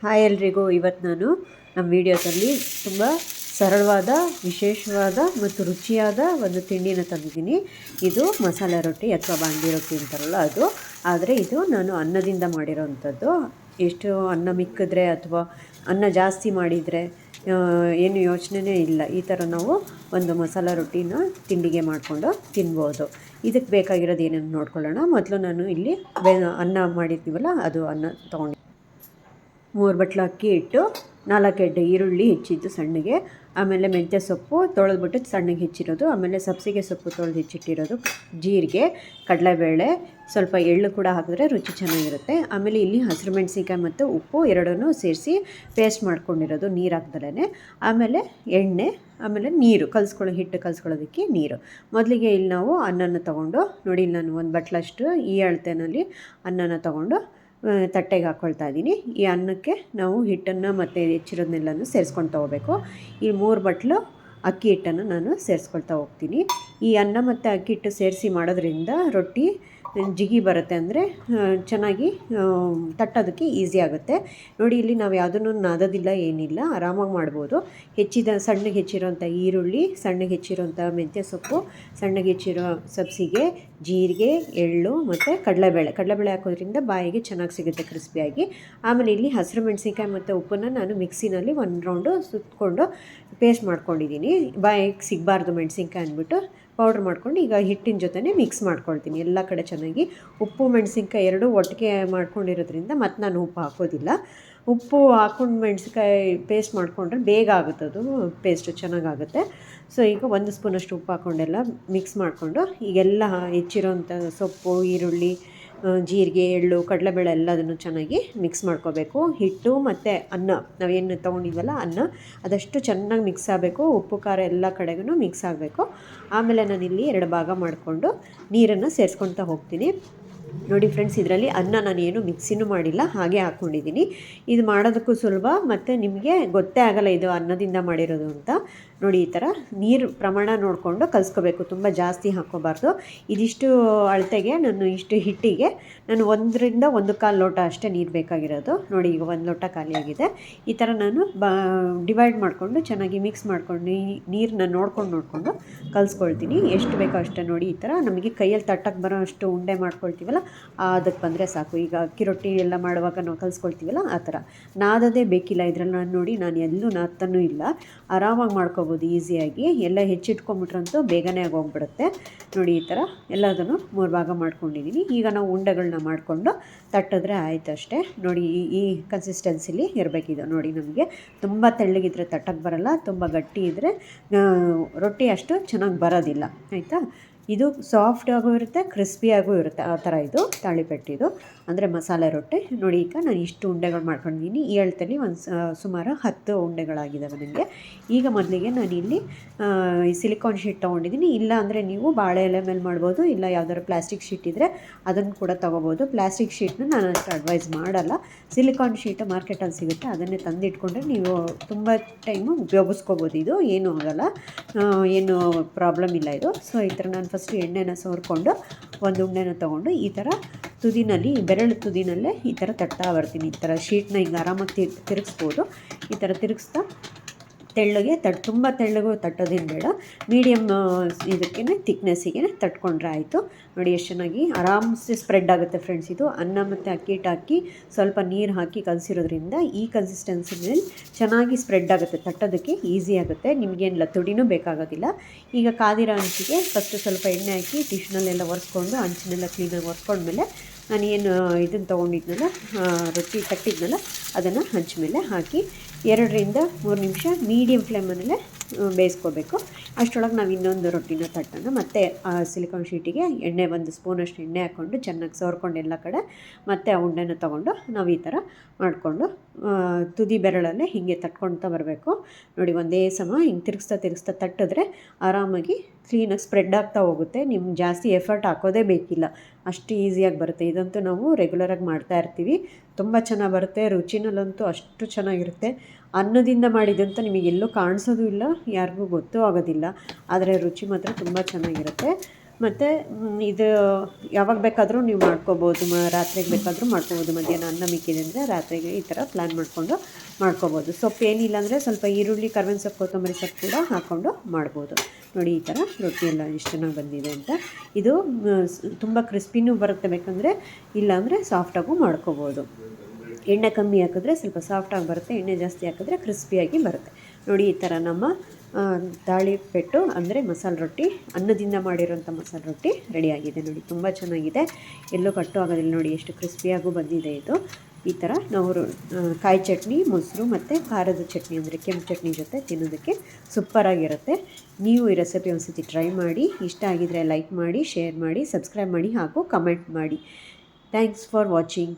Hi ಎಲ್ರಿಗೂ. ಇವತ್ತು ನಾನು ನಮ್ಮ ವಿಡಿಯೋದಲ್ಲಿ ತುಂಬ ಸರಳವಾದ, ವಿಶೇಷವಾದ ಮತ್ತು ರುಚಿಯಾದ ಒಂದು ತಿಂಡಿನ ತಂದಿದ್ದೀನಿ. ಇದು ಮಸಾಲೆ ರೊಟ್ಟಿ ಅಥವಾ ಬಾಂಡಿ ರೊಟ್ಟಿ ಅಂತಾರಲ್ಲ ಅದು. ಆದರೆ ಇದು ನಾನು ಅನ್ನದಿಂದ ಮಾಡಿರೋವಂಥದ್ದು. ಎಷ್ಟು ಅನ್ನ ಮಿಕ್ಕಿದ್ರೆ ಅಥವಾ ಅನ್ನ ಜಾಸ್ತಿ ಮಾಡಿದರೆ ಏನು ಯೋಚನೆಯೇ ಇಲ್ಲ. ಈ ಥರ ನಾವು ಒಂದು ಮಸಾಲೆ ರೊಟ್ಟಿನ ತಿಂಡಿಗೆ ಮಾಡಿಕೊಂಡು ತಿನ್ಬೋದು. ಇದಕ್ಕೆ ಬೇಕಾಗಿರೋದು ಏನೇನು ನೋಡ್ಕೊಳ್ಳೋಣ. ಮೊದಲು ನಾನು ಇಲ್ಲಿ ಅನ್ನ ಮಾಡಿರ್ತೀವಲ್ಲ ಅದು ಅನ್ನ ತೊಗೊಂಡು 3 ಬಟ್ಲು ಅಕ್ಕಿ ಹಿಟ್ಟು, 4 ಗೆಡ್ಡೆ ಈರುಳ್ಳಿ ಹೆಚ್ಚಿದ್ದು ಸಣ್ಣಗೆ, ಆಮೇಲೆ ಮೆಂತ್ಯ ಸೊಪ್ಪು ತೊಳೆದ್ಬಿಟ್ಟು ಸಣ್ಣಗೆ ಹೆಚ್ಚಿರೋದು, ಆಮೇಲೆ ಸಬ್ಸಿಗೆ ಸೊಪ್ಪು ತೊಳೆದು ಹೆಚ್ಚಿಟ್ಟಿರೋದು, ಜೀರಿಗೆ, ಕಡಲೆಬೇಳೆ, ಸ್ವಲ್ಪ ಎಳ್ಳು ಕೂಡ ಹಾಕಿದ್ರೆ ರುಚಿ ಚೆನ್ನಾಗಿರುತ್ತೆ. ಆಮೇಲೆ ಇಲ್ಲಿ ಹಸಿರು ಮೆಣಸಿನ್ಕಾಯಿ ಮತ್ತು ಉಪ್ಪು ಎರಡನ್ನೂ ಸೇರಿಸಿ ಪೇಸ್ಟ್ ಮಾಡ್ಕೊಂಡಿರೋದು ನೀರು ಹಾಕ್ದಲೇ. ಆಮೇಲೆ ಎಣ್ಣೆ, ಆಮೇಲೆ ನೀರು ಹಿಟ್ಟು ಕಲಿಸ್ಕೊಳ್ಳೋದಕ್ಕೆ ನೀರು. ಮೊದಲಿಗೆ ಇಲ್ಲಿ ನಾವು ಅನ್ನನ ತೊಗೊಂಡು ನೋಡಿ, ಇಲ್ಲಿ ನಾನು 1 ಬಟ್ಲಷ್ಟು ಈ ಅಳತೆನಲ್ಲಿ ಅನ್ನನ ತೊಗೊಂಡು ತಟ್ಟೆಗೆ ಹಾಕ್ಕೊಳ್ತಾ ಇದ್ದೀನಿ. ಈ ಅನ್ನಕ್ಕೆ ನಾವು ಹಿಟ್ಟನ್ನು ಮತ್ತು ಹೆಚ್ಚಿರೋದನ್ನೆಲ್ಲನೂ ಸೇರಿಸ್ಕೊಂಡು ತೊಗೋಬೇಕು. ಈ 3 ಬಟ್ಲು ಅಕ್ಕಿ ಹಿಟ್ಟನ್ನು ನಾನು ಸೇರಿಸ್ಕೊಳ್ತಾ ಹೋಗ್ತೀನಿ. ಈ ಅನ್ನ ಮತ್ತು ಅಕ್ಕಿ ಹಿಟ್ಟು ಸೇರಿಸಿ ಮಾಡೋದ್ರಿಂದ ರೊಟ್ಟಿ ಜಿಗಿ ಬರುತ್ತೆ, ಅಂದರೆ ಚೆನ್ನಾಗಿ ತಟ್ಟೋದಕ್ಕೆ ಈಸಿ ಆಗುತ್ತೆ. ನೋಡಿ, ಇಲ್ಲಿ ನಾವು ಯಾವುದನ್ನು ನಾದೋದಿಲ್ಲ, ಏನಿಲ್ಲ, ಆರಾಮಾಗಿ ಮಾಡ್ಬೋದು. ಸಣ್ಣಗೆ ಹೆಚ್ಚಿರೋಂಥ ಈರುಳ್ಳಿ, ಸಣ್ಣಗೆ ಹೆಚ್ಚಿರೋಂಥ ಮೆಂತ್ಯ ಸೊಪ್ಪು, ಸಣ್ಣಗೆ ಹೆಚ್ಚಿರೋ ಸಬ್ಸಿಗೆ, ಜೀರಿಗೆ, ಎಳ್ಳು ಮತ್ತು ಕಡಲೆಬೇಳೆ ಹಾಕೋದ್ರಿಂದ ಬಾಯಿಗೆ ಚೆನ್ನಾಗಿ ಸಿಗುತ್ತೆ ಕ್ರಿಸ್ಪಿಯಾಗಿ. ಆಮೇಲೆ ಇಲ್ಲಿ ಹಸಿರು ಮೆಣಸಿನ್ಕಾಯಿ ಮತ್ತು ಉಪ್ಪನ್ನು ನಾನು ಮಿಕ್ಸಿನಲ್ಲಿ 1 ರೌಂಡು ಸುತ್ತಕೊಂಡು ಪೇಸ್ಟ್ ಮಾಡ್ಕೊಂಡಿದ್ದೀನಿ. ಬಾಯಿಗೆ ಸಿಗಬಾರ್ದು ಮೆಣಸಿನ್ಕಾಯಿ ಅಂದ್ಬಿಟ್ಟು ಪೌಡ್ರ್ ಮಾಡ್ಕೊಂಡು ಈಗ ಹಿಟ್ಟಿನ ಜೊತೆ ಮಿಕ್ಸ್ ಮಾಡ್ಕೊಳ್ತೀನಿ ಎಲ್ಲ ಕಡೆ ಚೆನ್ನಾಗಿ. ಉಪ್ಪು ಮೆಣಸಿನ್ಕಾಯಿ ಎರಡೂ ಒಟ್ಟಿಗೆ ಮಾಡ್ಕೊಂಡಿರೋದ್ರಿಂದ ಮತ್ತು ನಾನು ಉಪ್ಪು ಹಾಕೋದಿಲ್ಲ. ಉಪ್ಪು ಹಾಕ್ಕೊಂಡು ಮೆಣಸಿನ್ಕಾಯಿ ಪೇಸ್ಟ್ ಮಾಡಿಕೊಂಡ್ರೆ ಬೇಗ ಆಗುತ್ತದು, ಪೇಸ್ಟು ಚೆನ್ನಾಗಾಗುತ್ತೆ. ಸೊ ಈಗ 1 ಸ್ಪೂನಷ್ಟು ಉಪ್ಪು ಹಾಕ್ಕೊಂಡೆಲ್ಲ ಮಿಕ್ಸ್ ಮಾಡಿಕೊಂಡು ಈಗೆಲ್ಲ ಹೆಚ್ಚಿರೋಂಥ ಸೊಪ್ಪು, ಈರುಳ್ಳಿ, ಜೀರಿಗೆ, ಎಳ್ಳು, ಕಡಲೆಬೇಳೆ ಎಲ್ಲದನ್ನು ಚೆನ್ನಾಗಿ ಮಿಕ್ಸ್ ಮಾಡ್ಕೋಬೇಕು. ಹಿಟ್ಟು ಮತ್ತು ಅನ್ನ ನಾವೇನು ತೊಗೊಂಡಿದ್ವಲ್ಲ ಅನ್ನ, ಅದಷ್ಟು ಚೆನ್ನಾಗಿ ಮಿಕ್ಸ್ ಆಗಬೇಕು. ಉಪ್ಪು ಖಾರ ಎಲ್ಲ ಕಡೆಗೂ ಮಿಕ್ಸ್ ಆಗಬೇಕು. ಆಮೇಲೆ ನಾನಿಲ್ಲಿ 2 ಭಾಗ ಮಾಡಿಕೊಂಡು ನೀರನ್ನು ಸೇರಿಸ್ಕೊಳ್ತಾ ಹೋಗ್ತೀನಿ. ನೋಡಿ ಫ್ರೆಂಡ್ಸ್, ಇದರಲ್ಲಿ ಅನ್ನ ನಾನೇನು ಮಿಕ್ಸಿನೂ ಮಾಡಿಲ್ಲ, ಹಾಗೆ ಹಾಕ್ಕೊಂಡಿದ್ದೀನಿ. ಇದು ಮಾಡೋದಕ್ಕೂ ಸುಲಭ ಮತ್ತು ನಿಮಗೆ ಗೊತ್ತೇ ಆಗಲ್ಲ ಇದು ಅನ್ನದಿಂದ ಮಾಡಿರೋದು ಅಂತ. ನೋಡಿ, ಈ ಥರ ನೀರು ಪ್ರಮಾಣ ನೋಡಿಕೊಂಡು ಕಲಿಸ್ಕೋಬೇಕು, ತುಂಬ ಜಾಸ್ತಿ ಹಾಕ್ಕೋಬಾರ್ದು. ಇದಿಷ್ಟು ಅಳತೆಗೆ ನಾನು ಇಷ್ಟು ಹಿಟ್ಟಿಗೆ ನಾನು 1 ರಿಂದ 1/4 ಲೋಟ ಅಷ್ಟೇ ನೀರು ಬೇಕಾಗಿರೋದು. ನೋಡಿ, ಈಗ 1 ಲೋಟ ಖಾಲಿಯಾಗಿದೆ. ಈ ಥರ ನಾನು ಡಿವೈಡ್ ಮಾಡಿಕೊಂಡು ಚೆನ್ನಾಗಿ ಮಿಕ್ಸ್ ಮಾಡ್ಕೊಂಡು ನೀರನ್ನ ನೋಡ್ಕೊಂಡು ಕಲಿಸ್ಕೊಳ್ತೀನಿ. ಎಷ್ಟು ಬೇಕೋ ಅಷ್ಟೇ. ನೋಡಿ, ಈ ಥರ ನಮಗೆ ಕೈಯಲ್ಲಿ ತಟ್ಟಕ್ಕೆ ಬರೋ ಅಷ್ಟು ಉಂಡೆ ಮಾಡ್ಕೊಳ್ತೀವಲ್ಲ, ಅದಕ್ಕೆ ಬಂದರೆ ಸಾಕು. ಈಗ ಅಕ್ಕಿ ರೊಟ್ಟಿ ಎಲ್ಲ ಮಾಡುವಾಗ ನಾವು ಕಲಿಸ್ಕೊಳ್ತೀವಲ್ಲ ಆ ಥರ. ನಾದೋದೇ ಬೇಕಿಲ್ಲ ಇದರಲ್ಲಿ. ನಾನು ಎಲ್ಲೂ ನಾದ್ತಾನೂ ಇಲ್ಲ, ಆರಾಮಾಗಿ ಮಾಡ್ಕೋಬೋದು ಈಸಿಯಾಗಿ. ಎಲ್ಲ ಹೆಚ್ಚಿಟ್ಕೊಂಬಿಟ್ರಂತೂ ಬೇಗನೆ ಆಗೋಗ್ಬಿಡುತ್ತೆ. ನೋಡಿ, ಈ ಥರ ಎಲ್ಲದನ್ನು 3 ಭಾಗ ಮಾಡ್ಕೊಂಡಿದ್ದೀನಿ. ಈಗ ನಾವು ಉಂಡೆಗಳನ್ನ ಮಾಡಿಕೊಂಡು ತಟ್ಟಿದ್ರೆ ಆಯಿತು ಅಷ್ಟೇ. ನೋಡಿ, ಈ ಕನ್ಸಿಸ್ಟೆನ್ಸಿಲಿ ಇರಬೇಕಿದು. ನೋಡಿ, ನಮಗೆ ತುಂಬ ತೆಳ್ಳಗಿದ್ರೆ ತಟ್ಟಕ್ಕೆ ಬರಲ್ಲ, ತುಂಬ ಗಟ್ಟಿ ಇದ್ದರೆ ರೊಟ್ಟಿ ಅಷ್ಟು ಚೆನ್ನಾಗಿ ಬರೋದಿಲ್ಲ, ಆಯಿತಾ. ಇದು ಸಾಫ್ಟಾಗೂ ಇರುತ್ತೆ, ಕ್ರಿಸ್ಪಿಯಾಗೂ ಇರುತ್ತೆ. ಆ ಥರ ಇದು ತಾಳಿಪಟ್ಟಿದು ಅಂದರೆ ಮಸಾಲೆ ರೊಟ್ಟಿ. ನೋಡಿ, ಈಗ ನಾನು ಇಷ್ಟು ಉಂಡೆಗಳು ಮಾಡ್ಕೊಂಡಿದ್ದೀನಿ. ಈ ಅಳತೆಯಲ್ಲಿ ಸುಮಾರು 10 ಉಂಡೆಗಳಾಗಿದ್ದಾವೆ ನನಗೆ. ಈಗ ಮೊದಲಿಗೆ ನಾನಿಲ್ಲಿ ಈ ಸಿಲಿಕಾನ್ ಶೀಟ್ ತೊಗೊಂಡಿದ್ದೀನಿ. ಇಲ್ಲ ಅಂದರೆ ನೀವು ಬಾಳೆ ಎಲೆ ಮೇಲೆ ಮಾಡ್ಬೋದು, ಇಲ್ಲ ಯಾವ್ದಾದ್ರು ಪ್ಲಾಸ್ಟಿಕ್ ಶೀಟ್ ಇದ್ದರೆ ಅದನ್ನು ಕೂಡ ತೊಗೋಬೋದು. ಪ್ಲಾಸ್ಟಿಕ್ ಶೀಟ್ನ ನಾನು ಅಷ್ಟು ಅಡ್ವೈಸ್ ಮಾಡಲ್ಲ. ಸಿಲಿಕಾನ್ ಶೀಟ್ ಮಾರ್ಕೆಟಲ್ಲಿ ಸಿಗುತ್ತೆ, ಅದನ್ನೇ ತಂದಿಟ್ಕೊಂಡ್ರೆ ನೀವು ತುಂಬ ಟೈಮು ಉಪಯೋಗಿಸ್ಕೋಬೋದು. ಇದು ಏನೂ ಆಗೋಲ್ಲ, ಏನು ಪ್ರಾಬ್ಲಮ್ ಇಲ್ಲ ಇದು. ಸೊ ಈ ಥರ ನಾನು ಫಸ್ಟು ಎಣ್ಣೆನ ಸೋರ್ಕೊಂಡು 1 ಉಂಡೆನ ತೊಗೊಂಡು ಈ ಥರ ತುದಿನಲ್ಲಿ, ಬೆರಳು ತುದಿನಲ್ಲೇ ಈ ಥರ ತಟ್ತಾ ಬರ್ತೀನಿ. ಈ ಥರ ಶೀಟ್ನ ಹಿಂಗೆ ಆರಾಮಾಗಿ ತಿರುಗಿಸ್ಬೋದು. ಈ ಥರ ತಿರುಗಿಸ್ತಾ ತೆಳ್ಳಗೆ ತುಂಬ ತೆಳ್ಳಗೂ ತಟ್ಟೋದೇನು ಬೇಡ, ಮೀಡಿಯಮ್ ಇದಕ್ಕೆ ಥಿಕ್ನೆಸ್ಸಿಗೆ ತಟ್ಕೊಂಡ್ರೆ ಆಯಿತು. ನೋಡಿ, ಎಷ್ಟು ಚೆನ್ನಾಗಿ ಆರಾಮ್ಸೆ ಸ್ಪ್ರೆಡ್ ಆಗುತ್ತೆ ಫ್ರೆಂಡ್ಸ್. ಇದು ಅನ್ನ ಮತ್ತು ಅಕ್ಕಿ ಹಿಟ್ಟು ಹಾಕಿ ಸ್ವಲ್ಪ ನೀರು ಹಾಕಿ ಕಲಿಸಿರೋದ್ರಿಂದ ಈ ಕನ್ಸಿಸ್ಟೆನ್ಸಿನಲ್ಲಿ ಚೆನ್ನಾಗಿ ಸ್ಪ್ರೆಡ್ ಆಗುತ್ತೆ, ತಟ್ಟೋದಕ್ಕೆ ಈಸಿ ಆಗುತ್ತೆ. ನಿಮಗೇನಿಲ್ಲ, ತುಡಿನೂ ಬೇಕಾಗೋದಿಲ್ಲ. ಈಗ ಕಾದಿರೋ ಹಂಚಿಗೆ ಫಸ್ಟು ಸ್ವಲ್ಪ ಎಣ್ಣೆ ಹಾಕಿ ಟಿಶ್ನಲ್ಲೆಲ್ಲ ಒರೆಸ್ಕೊಂಡು ಹಂಚಿನೆಲ್ಲ ಕ್ಲೀನಾಗಿ ಒರೆಸ್ಕೊಂಡ್ಮೇಲೆ ನಾನೇನು ಇದನ್ನು ತೊಗೊಂಡಿದ್ನಲ್ಲ, ರೊಟ್ಟಿ ತಟ್ಟಿದ್ನಲ್ಲ, ಅದನ್ನು ಹಂಚ ಮೇಲೆ ಹಾಕಿ 2 ರಿಂದ 3 ನಿಮಿಷ ಮೀಡಿಯಮ್ ಫ್ಲೇಮಲ್ಲೇ ಬೇಯಿಸ್ಕೋಬೇಕು. ಅಷ್ಟರೊಳಗೆ ನಾವು ಇನ್ನೊಂದು ರೊಟ್ಟಿನ ತಟ್ಟನ್ನು ಮತ್ತು ಆ ಸಿಲಿಕಾನ್ ಶೀಟಿಗೆ 1 ಸ್ಪೂನಷ್ಟು ಎಣ್ಣೆ ಹಾಕ್ಕೊಂಡು ಚೆನ್ನಾಗಿ ಸವರ್ಕೊಂಡು ಎಲ್ಲ ಕಡೆ ಮತ್ತು ಆ ಉಂಡೆನ ತೊಗೊಂಡು ನಾವು ಈ ಥರ ಮಾಡಿಕೊಂಡು ತುದಿ ಬೆರಳಲ್ಲೇ ಹೀಗೆ ತಟ್ಕೊಳ್ತಾ ಬರಬೇಕು. ನೋಡಿ, ಒಂದೇ ಸಮ ಹಿಂಗೆ ತಿರುಗಿಸ್ತಾ ತಟ್ಟಿದ್ರೆ ಆರಾಮಾಗಿ ಕ್ಲೀನಾಗಿ ಸ್ಪ್ರೆಡ್ ಆಗ್ತಾ ಹೋಗುತ್ತೆ. ನಿಮ್ಗೆ ಜಾಸ್ತಿ ಎಫರ್ಟ್ ಹಾಕೋದೇ ಬೇಕಿಲ್ಲ, ಅಷ್ಟು ಈಸಿಯಾಗಿ ಬರುತ್ತೆ. ಇದಂತೂ ನಾವು ರೆಗ್ಯುಲರಾಗಿ ಮಾಡ್ತಾ ಇರ್ತೀವಿ, ತುಂಬ ಚೆನ್ನಾಗಿ ಬರುತ್ತೆ. ರುಚಿನಲ್ಲಂತೂ ಅಷ್ಟು ಚೆನ್ನಾಗಿರುತ್ತೆ. ಅನ್ನದಿಂದ ಮಾಡಿದಂತ ನಿಮಗೆಲ್ಲೂ ಕಾಣಿಸೋದು ಇಲ್ಲ, ಯಾರಿಗೂ ಗೊತ್ತೂ ಆಗೋದಿಲ್ಲ. ಆದರೆ ರುಚಿ ಮಾತ್ರ ತುಂಬ ಚೆನ್ನಾಗಿರುತ್ತೆ. ಮತ್ತು ಇದು ಯಾವಾಗ ಬೇಕಾದರೂ ನೀವು ಮಾಡ್ಕೋಬೋದು, ರಾತ್ರಿಗೆ ಬೇಕಾದರೂ ಮಾಡ್ಕೋಬೋದು. ಮಧ್ಯಾಹ್ನ ಅನ್ನ ಮಿಕ್ಕಿದೆ ಅಂದರೆ ರಾತ್ರಿಗೆ ಈ ಥರ ಪ್ಲ್ಯಾನ್ ಮಾಡಿಕೊಂಡು ಮಾಡ್ಕೋಬೋದು. ಸೊಪ್ಪು ಏನಿಲ್ಲ ಅಂದರೆ ಸ್ವಲ್ಪ ಈರುಳ್ಳಿ, ಕರ್ಬೇವಿನ ಸೊಪ್ಪು, ಕೊತ್ತಂಬರಿ ಸೊಪ್ಪು ಕೂಡ ಹಾಕ್ಕೊಂಡು ಮಾಡ್ಬೋದು. ನೋಡಿ ಈ ಥರ ರೊಟ್ಟಿ ಎಲ್ಲ ಎಷ್ಟು ಚೆನ್ನಾಗಿ ಬಂದಿದೆ ಅಂತ. ಇದು ತುಂಬ ಕ್ರಿಸ್ಪಿನೂ ಬರುತ್ತೆ, ಬೇಕಂದರೆ ಇಲ್ಲಾಂದರೆ ಸಾಫ್ಟಾಗೂ ಮಾಡ್ಕೋಬೋದು. ಎಣ್ಣೆ ಕಮ್ಮಿ ಹಾಕಿದ್ರೆ ಸ್ವಲ್ಪ ಸಾಫ್ಟಾಗಿ ಬರುತ್ತೆ, ಎಣ್ಣೆ ಜಾಸ್ತಿ ಹಾಕಿದ್ರೆ ಕ್ರಿಸ್ಪಿಯಾಗಿ ಬರುತ್ತೆ. ನೋಡಿ ಈ ಥರ ನಮ್ಮ ತಾಳಿಪೆಟ್ಟು ಅಂದರೆ ಮಸಾಲೆ ರೊಟ್ಟಿ, ಅನ್ನದಿಂದ ಮಾಡಿರೋಂಥ ಮಸಾಲೆ ರೊಟ್ಟಿ ರೆಡಿಯಾಗಿದೆ. ನೋಡಿ ತುಂಬ ಚೆನ್ನಾಗಿದೆ, ಎಲ್ಲೂ ಕಟ್ಟು ಆಗೋದಿಲ್ಲ. ನೋಡಿ ಎಷ್ಟು ಕ್ರಿಸ್ಪಿಯಾಗೂ ಬಂದಿದೆ ಇದು. ಈ ಥರ ನಾವು ಕಾಯಿ ಚಟ್ನಿ, ಮೊಸರು ಮತ್ತು ಖಾರದ ಚಟ್ನಿ ಅಂದರೆ ಕೆಂಪು ಚಟ್ನಿ ಜೊತೆ ತಿನ್ನೋದಕ್ಕೆ ಸೂಪರಾಗಿರುತ್ತೆ. ನೀವು ಈ ರೆಸಿಪಿ ಒಂದು ಸತಿ ಟ್ರೈ ಮಾಡಿ. ಇಷ್ಟ ಆಗಿದರೆ ಲೈಕ್ ಮಾಡಿ, ಶೇರ್ ಮಾಡಿ, ಸಬ್ಸ್ಕ್ರೈಬ್ ಮಾಡಿ ಹಾಗೂ ಕಮೆಂಟ್ ಮಾಡಿ. Thanks for watching.